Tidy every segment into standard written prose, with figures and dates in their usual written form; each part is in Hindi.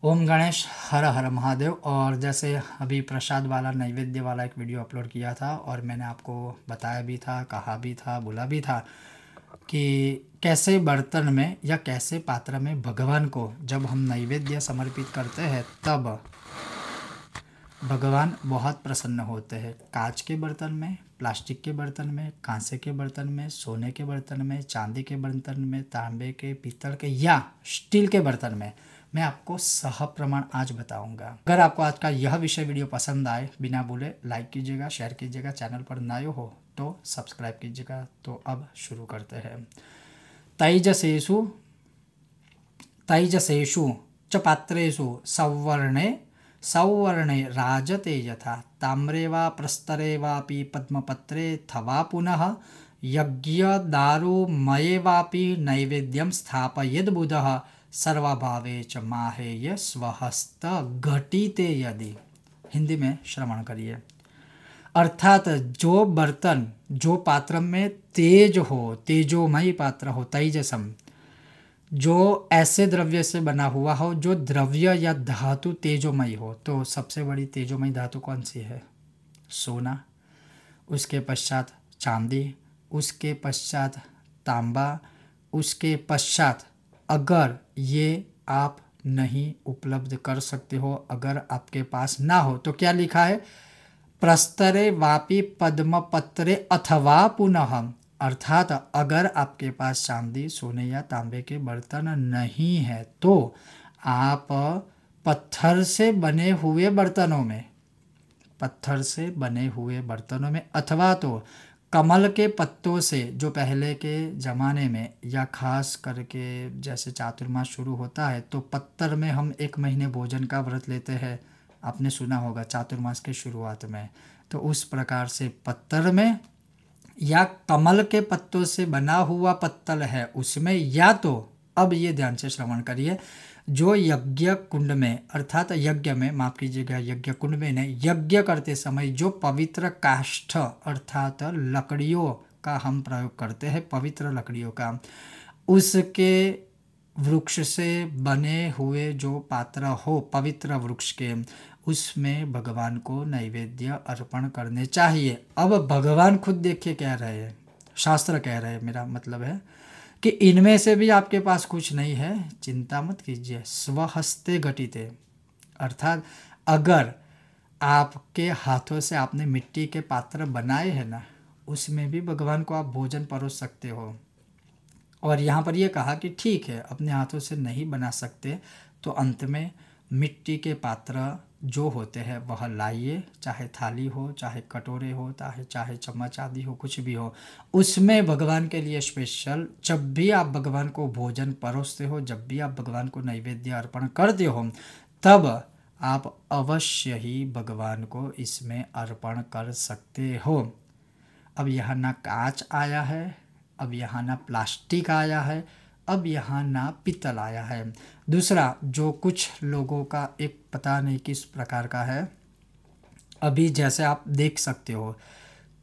ओम गणेश हर हर महादेव। और जैसे अभी प्रसाद वाला नैवेद्य वाला एक वीडियो अपलोड किया था और मैंने आपको बताया भी था, कहा भी था, बोला भी था कि कैसे बर्तन में या कैसे पात्र में भगवान को जब हम नैवेद्य समर्पित करते हैं तब भगवान बहुत प्रसन्न होते हैं। कांच के बर्तन में, प्लास्टिक के बर्तन में, कांसे के बर्तन में, सोने के बर्तन में, चांदी के बर्तन में, तांबे के, पीतल के या स्टील के बर्तन में मैं आपको सह प्रमाण आज बताऊंगा। अगर आपको आज का यह विषय वीडियो पसंद आए, बिना बोले लाइक कीजिएगा, शेयर कीजिएगा, चैनल पर नए हो तो सब्सक्राइब कीजिएगा। तो अब शुरू करते हैं। तैजसेषु तैजसेषु च पात्रेषु सौवर्णे राजते यथा ताम्रे वा प्रस्तरे वापि पद्मपत्रे थवा पुनः यज्ञदारुमये वापि नैवेद्यं स्थापयेद् बुधः सर्वभावे च माहेय स्वहस्त घटिते यदि। हिंदी में श्रवण करिए। अर्थात जो बर्तन, जो पात्र में तेज हो, तेजोमयी पात्र हो, तैजसम, जो ऐसे द्रव्य से बना हुआ हो जो द्रव्य या धातु तेजोमयी हो। तो सबसे बड़ी तेजोमयी धातु कौन सी है? सोना, उसके पश्चात चांदी, उसके पश्चात तांबा, उसके पश्चात अगर ये आप नहीं उपलब्ध कर सकते हो, अगर आपके पास ना हो तो क्या लिखा है? प्रस्तरे वापि पद्मपत्रे अथवा पुनः। अर्थात अगर आपके पास चांदी, सोने या तांबे के बर्तन नहीं है तो आप पत्थर से बने हुए बर्तनों में, पत्थर से बने हुए बर्तनों में अथवा तो कमल के पत्तों से, जो पहले के ज़माने में या खास करके जैसे चातुर्मास शुरू होता है तो पत्थर में हम 1 महीने भोजन का व्रत लेते हैं। आपने सुना होगा चातुर्मास के शुरुआत में। तो उस प्रकार से पत्थर में या कमल के पत्तों से बना हुआ पत्तल है उसमें, या तो अब ये ध्यान से श्रवण करिए, जो यज्ञ कुंड में अर्थात यज्ञ में, माफ कीजिएगा, यज्ञ कुंड में नहीं, यज्ञ करते समय जो पवित्र काष्ठ अर्थात लकड़ियों का हम प्रयोग करते हैं, पवित्र लकड़ियों का, उसके वृक्ष से बने हुए जो पात्र हो पवित्र वृक्ष के, उसमें भगवान को नैवेद्य अर्पण करने चाहिए। अब भगवान खुद देखिए कह रहे हैं, शास्त्र कह रहे हैं, मेरा मतलब है कि इनमें से भी आपके पास कुछ नहीं है, चिंता मत कीजिए, स्वहस्ते घटिते। अर्थात अगर आपके हाथों से आपने मिट्टी के पात्र बनाए हैं ना, उसमें भी भगवान को आप भोजन परोस सकते हो। और यहाँ पर ये कहा कि ठीक है, अपने हाथों से नहीं बना सकते तो अंत में मिट्टी के पात्र जो होते हैं वह लाइए, चाहे थाली हो, चाहे कटोरे हो, चाहे चम्मच आदि हो, कुछ भी हो, उसमें भगवान के लिए स्पेशल जब भी आप भगवान को भोजन परोसते हो, जब भी आप भगवान को नैवेद्य अर्पण करते हो, तब आप अवश्य ही भगवान को इसमें अर्पण कर सकते हो। अब यहाँ ना कांच आया है, अब यहाँ ना प्लास्टिक आया है, अब यहाँ ना पीतल आया है। दूसरा, जो कुछ लोगों का एक पता नहीं किस प्रकार का है, अभी जैसे आप देख सकते हो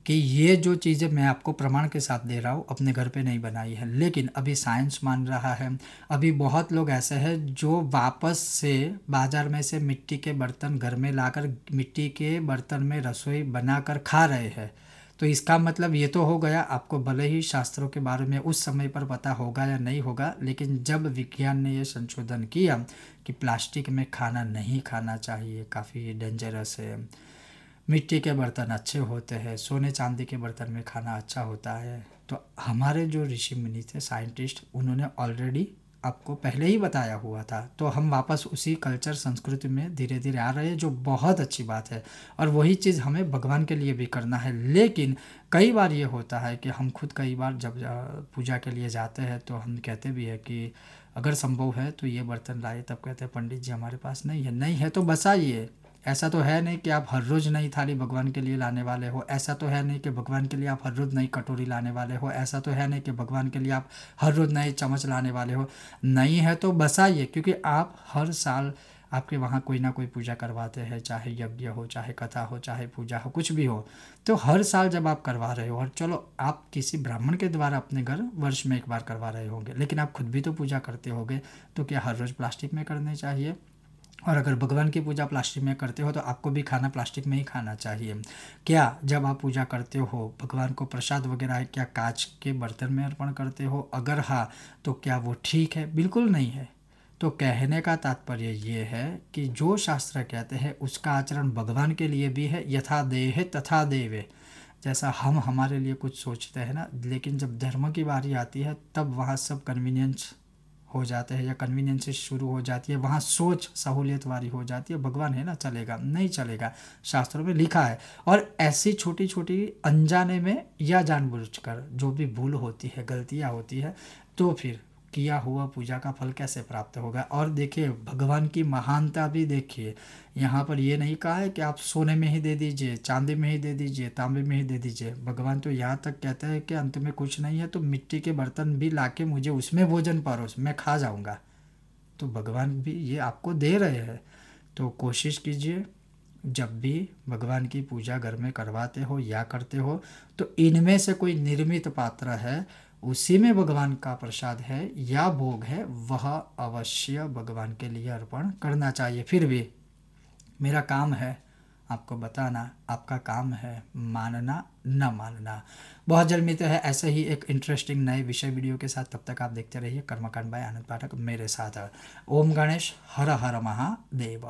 कि ये जो चीज़ें मैं आपको प्रमाण के साथ दे रहा हूँ अपने घर पे नहीं बनाई है, लेकिन अभी साइंस मान रहा है, अभी बहुत लोग ऐसे हैं जो वापस से बाज़ार में से मिट्टी के बर्तन घर में लाकर मिट्टी के बर्तन में रसोई बनाकर खा रहे हैं। तो इसका मतलब ये तो हो गया, आपको भले ही शास्त्रों के बारे में उस समय पर पता होगा या नहीं होगा, लेकिन जब विज्ञान ने ये संशोधन किया कि प्लास्टिक में खाना नहीं खाना चाहिए, काफ़ी डेंजरस है, मिट्टी के बर्तन अच्छे होते हैं, सोने चांदी के बर्तन में खाना अच्छा होता है, तो हमारे जो ऋषि मुनि थे, साइंटिस्ट, उन्होंने ऑलरेडी आपको पहले ही बताया हुआ था। तो हम वापस उसी कल्चर संस्कृति में धीरे धीरे आ रहे हैं, जो बहुत अच्छी बात है, और वही चीज़ हमें भगवान के लिए भी करना है। लेकिन कई बार ये होता है कि हम खुद कई बार जब पूजा के लिए जाते हैं तो हम कहते भी है कि अगर संभव है तो ये बर्तन लाए, तब कहते हैं पंडित जी हमारे पास नहीं है। नहीं है तो बसाइए। ऐसा तो है नहीं कि आप हर रोज़ नई थाली भगवान के लिए लाने वाले हो, ऐसा तो है नहीं कि भगवान के लिए आप हर रोज़ नई कटोरी लाने वाले हो, ऐसा तो है नहीं कि भगवान के लिए आप हर रोज़ नए चम्मच लाने वाले हो। नहीं है तो बसाइए, क्योंकि आप हर साल आपके वहाँ कोई ना कोई पूजा करवाते हैं, चाहे यज्ञ हो, चाहे कथा हो, चाहे पूजा हो, कुछ भी हो, तो हर साल जब आप करवा रहे हो, और चलो आप किसी ब्राह्मण के द्वारा अपने घर वर्ष में 1 बार करवा रहे होंगे, लेकिन आप खुद भी तो पूजा करते होगे, तो क्या हर रोज़ प्लास्टिक में करने चाहिए? और अगर भगवान की पूजा प्लास्टिक में करते हो तो आपको भी खाना प्लास्टिक में ही खाना चाहिए। क्या जब आप पूजा करते हो भगवान को प्रसाद वगैरह है क्या कांच के बर्तन में अर्पण करते हो? अगर हाँ तो क्या वो ठीक है? बिल्कुल नहीं है। तो कहने का तात्पर्य ये है कि जो शास्त्र कहते हैं उसका आचरण भगवान के लिए भी है, यथा देह तथा देवे। जैसा हम हमारे लिए कुछ सोचते हैं ना, लेकिन जब धर्म की बारी आती है तब वहाँ सब कन्वीनियंस हो जाते हैं या कन्वीनियंस से शुरू हो जाती है, वहाँ सोच सहूलियत वाली हो जाती है। भगवान है ना, चलेगा नहीं चलेगा, शास्त्रों में लिखा है। और ऐसी छोटी छोटी अनजाने में या जानबूझकर जो भी भूल होती है, गलतियाँ होती है, तो फिर किया हुआ पूजा का फल कैसे प्राप्त होगा? और देखिए भगवान की महानता भी देखिए, यहाँ पर ये नहीं कहा है कि आप सोने में ही दे दीजिए, चांदी में ही दे दीजिए, तांबे में ही दे दीजिए। भगवान तो यहाँ तक कहते हैं कि अंत में कुछ नहीं है तो मिट्टी के बर्तन भी लाके मुझे उसमें भोजन परोस, मैं खा जाऊँगा। तो भगवान भी ये आपको दे रहे हैं। तो कोशिश कीजिए जब भी भगवान की पूजा घर में करवाते हो या करते हो तो इनमें से कोई निर्मित पात्र है, उसी में भगवान का प्रसाद है या भोग है, वह अवश्य भगवान के लिए अर्पण करना चाहिए। फिर भी मेरा काम है आपको बताना, आपका काम है मानना न मानना। बहुत जल्द मिलते हैं ऐसे ही एक इंटरेस्टिंग नए विषय वीडियो के साथ। तब तक आप देखते रहिए कर्मकांड बाय आनंद पाठक मेरे साथ। ओम गणेश हर हर महादेव।